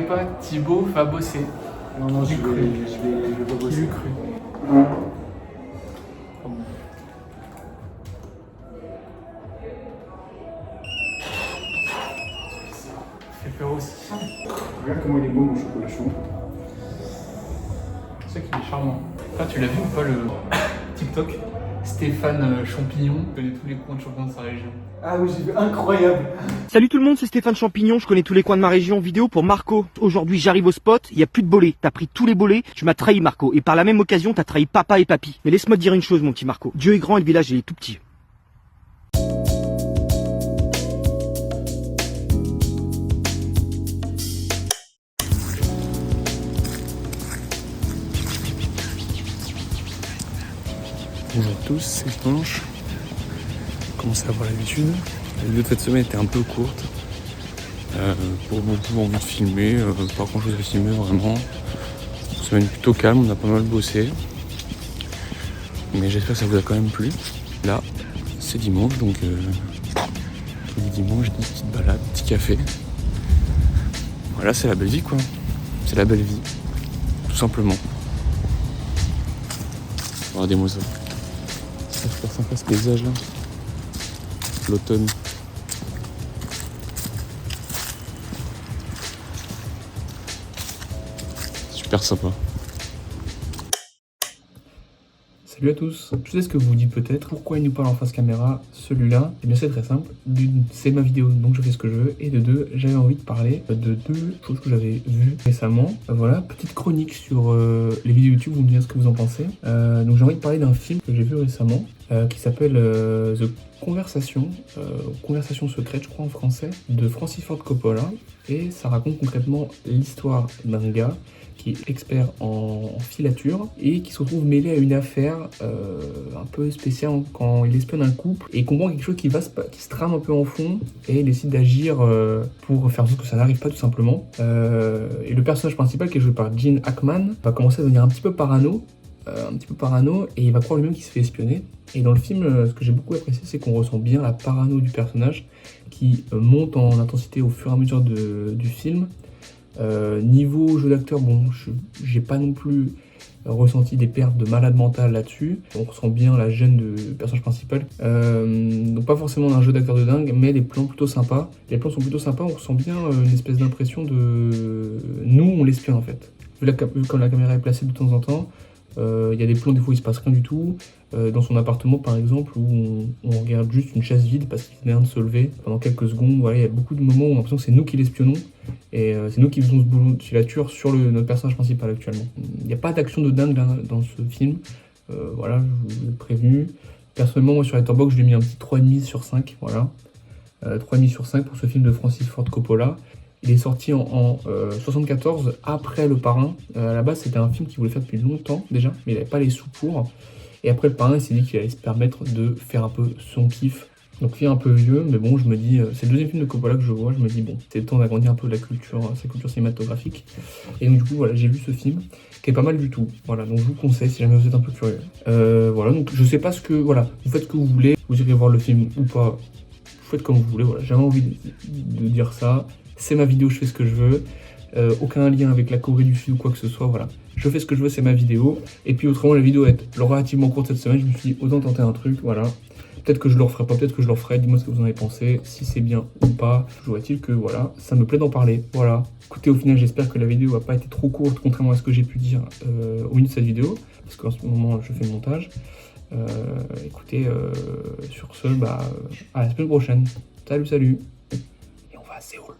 pas, Thibaut va bosser. Non, je vais pas bosser. Qui l'eût cru. Ça fait peur aussi. Regarde comment il est beau mon chocolat chaud. C'est ça qui est charmant. Ah, tu l'as vu ou pas le TikTok Stéphane Champignon connaît tous les coins de champignons de sa région. Ah oui, j'ai vu, incroyable. Salut tout le monde, c'est Stéphane Champignon, je connais tous les coins de ma région, vidéo pour Marco. Aujourd'hui j'arrive au spot, il n'y a plus de bolets, t'as pris tous les bolets, tu m'as trahi Marco, et par la même occasion t'as trahi papa et papy. Mais laisse-moi te dire une chose mon petit Marco, Dieu est grand et le village il est tout petit. Bonjour à tous, c'est Planche. Commencez à avoir l'habitude. La vidéo de cette semaine était un peu courte. Pour beaucoup envie de filmer, pas grand chose à filmer vraiment. Une semaine plutôt calme, on a pas mal bossé. Mais j'espère que ça vous a quand même plu. Là, c'est dimanche, donc tous les dimanches, j'ai des petites balades, petit café. Voilà, c'est la belle vie quoi. C'est la belle vie, tout simplement. Regardez-moi ça. C'est super sympa ce paysage là. L'automne. Super sympa. Salut à tous. Je sais ce que vous vous dites peut-être. Pourquoi il nous parle en face caméra celui-là? Eh bien c'est très simple. D'une, c'est ma vidéo donc je fais ce que je veux. Et de deux, j'avais envie de parler de deux choses que j'avais vues récemment. Voilà, petite chronique sur les vidéos YouTube, vous me direz ce que vous en pensez. Donc j'ai envie de parler d'un film que j'ai vu récemment qui s'appelle The Conversation, Conversation secrète je crois en français, de Francis Ford Coppola. Et ça raconte concrètement l'histoire d'un gars qui est expert en filature et qui se retrouve mêlé à une affaire un peu spéciale quand il espionne un couple et comprend quelque chose qui se trame un peu en fond et il décide d'agir pour faire en sorte que ça n'arrive pas tout simplement. Et le personnage principal qui est joué par Gene Hackman va commencer à devenir un petit peu parano et il va croire lui-même qu'il se fait espionner. Et dans le film, ce que j'ai beaucoup apprécié, c'est qu'on ressent bien la parano du personnage qui monte en intensité au fur et à mesure du film. Niveau jeu d'acteur, bon, j'ai pas non plus ressenti des pertes de malade mental là-dessus. On ressent bien la gêne du personnage principal. Donc pas forcément un jeu d'acteur de dingue, mais les plans plutôt sympas. Les plans sont plutôt sympas, on ressent bien une espèce d'impression de... Nous, on l'espionne en fait. Vu comme la caméra est placée de temps en temps, il y a des plans des fois il se passe rien du tout. Dans son appartement par exemple où on regarde juste une chaise vide parce qu'il vient de se lever pendant quelques secondes. Voilà, il y a beaucoup de moments où on a l'impression que c'est nous qui l'espionnons et c'est nous qui faisons ce boulot de filature sur notre personnage principal actuellement. Il n'y a pas d'action de dingue dans ce film, voilà, je vous ai prévenu. Personnellement moi sur Letterboxd je lui ai mis un petit 3,5 sur 5, voilà. 3,5 sur 5 pour ce film de Francis Ford Coppola. Il est sorti en 74 après Le Parrain. À la base c'était un film qu'il voulait faire depuis longtemps déjà, mais il n'avait pas les sous pour. Et après Le Parrain, il s'est dit qu'il allait se permettre de faire un peu son kiff. Donc il est un peu vieux, mais bon, je me dis, c'est le deuxième film de Coppola que je vois, je me dis bon, c'est le temps d'agrandir un peu sa culture cinématographique. Et donc du coup, voilà, j'ai vu ce film, qui est pas mal du tout. Voilà, donc je vous conseille si jamais vous êtes un peu curieux. Voilà, donc je sais pas ce que, voilà, vous faites ce que vous voulez, vous irez voir le film ou pas, vous faites comme vous voulez, voilà, j'ai jamais envie de dire ça. C'est ma vidéo, je fais ce que je veux. Aucun lien avec la Corée du Sud ou quoi que ce soit, voilà. Je fais ce que je veux, c'est ma vidéo. Et puis autrement, la vidéo est relativement courte cette semaine, je me suis dit autant tenter un truc, voilà. Peut-être que je le referai pas, peut-être que je le referai, dis-moi ce que vous en avez pensé, si c'est bien ou pas. Toujours est-il que voilà, ça me plaît d'en parler, voilà. Écoutez, au final, j'espère que la vidéo n'a pas été trop courte, contrairement à ce que j'ai pu dire au milieu de cette vidéo, parce qu'en ce moment, je fais le montage. Écoutez, sur ce, à la semaine prochaine. Salut, salut. Et on va à Séoul.